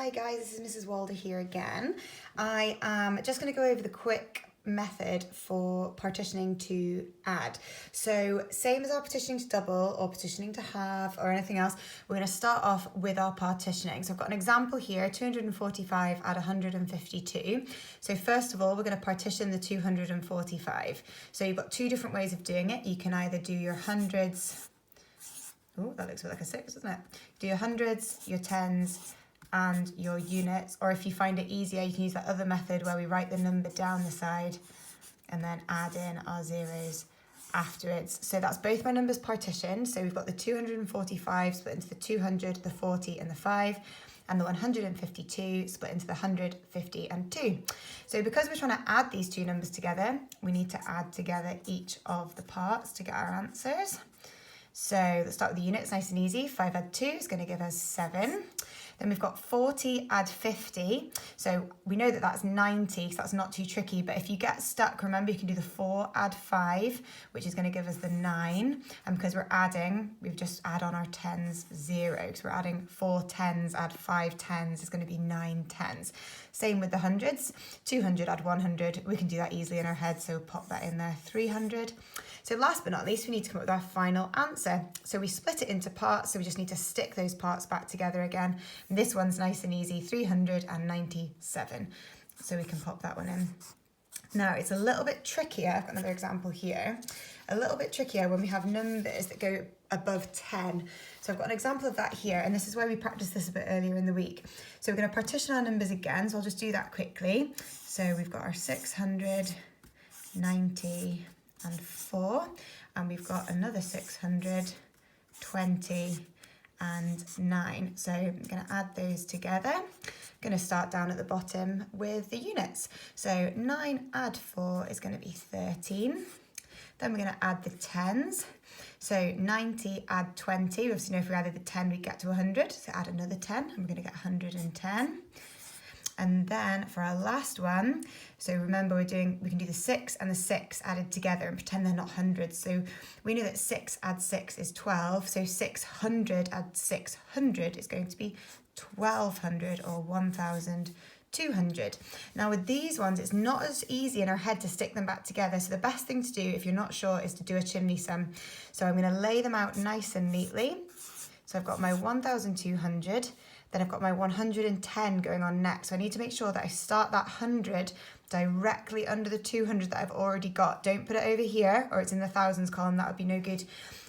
Hi guys, this is Mrs. Walder here again. I am just going to go over the quick method for partitioning to add. So same as our partitioning to double or partitioning to half or anything else, we're going to start off with our partitioning. So I've got an example here, 245 add 152. So first of all, we're going to partition the 245. So you've got two different ways of doing it. You can either do your hundreds, oh, that looks a bit like a 6, doesn't it? Do your hundreds, your tens, and your units, or if you find it easier, you can use that other method where we write the number down the side and then add in our zeros afterwards. So that's both my numbers partitioned. So we've got the 245 split into the 200, the 40 and the 5, and the 152 split into the 100, 50 and 2. So because we're trying to add these two numbers together, we need to add together each of the parts to get our answers. So let's start with the units, nice and easy. 5 add 2 is going to give us 7. Then we've got 40 add 50. So we know that that's 90, so that's not too tricky. But if you get stuck, remember you can do the 4 add 5, which is going to give us the 9. And because we're adding, we've just add on our tens 0. Because we're adding 4 tens add 5 tens is going to be 9 tens. Same with the hundreds. 200 add 100. We can do that easily in our head, so pop that in there, 300. So last but not least, we need to come up with our final answer. So we split it into parts, so we just need to stick those parts back together again. And this one's nice and easy, 397. So we can pop that one in. Now it's a little bit trickier, I've got another example here, a little bit trickier when we have numbers that go above 10. So I've got an example of that here, and this is where we practiced this a bit earlier in the week. So we're going to partition our numbers again, so I'll just do that quickly. So we've got our 690 and 4, and we've got another 620 and 9. So I'm going to add those together. I'm going to start down at the bottom with the units. So 9 add 4 is going to be 13. Then we're going to add the tens. So 90 add 20. We obviously know if we added the 10 we'd get to 100. So add another 10 and we're going to get 110. And then for our last one, so remember we can do the 6 and the 6 added together and pretend they're not hundreds. So we know that 6 add 6 is 12. So 600 add 600 is going to be 1200 or 1200. Now with these ones, it's not as easy in our head to stick them back together. So the best thing to do if you're not sure is to do a chimney sum. So I'm going to lay them out nice and neatly. So I've got my 1200. Then I've got my 110 going on next. So I need to make sure that I start that 100 directly under the 200 that I've already got. Don't put it over here or it's in the thousands column, that would be no good.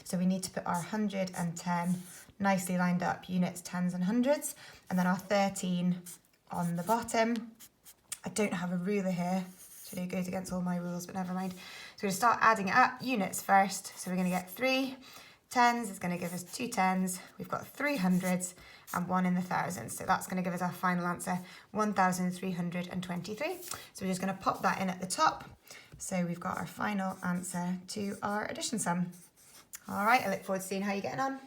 So we need to put our 110 nicely lined up, units, tens and hundreds, and then our 13 on the bottom. I don't have a ruler here, so it goes against all my rules, but never mind. So we're going to start adding it up, units first. So we're going to get 3 tens, is going to give us 2 tens. We've got 3 hundreds and 1 in the thousands. So that's going to give us our final answer, 1323. So we're just going to pop that in at the top. So we've got our final answer to our addition sum. All right, I look forward to seeing how you're getting on.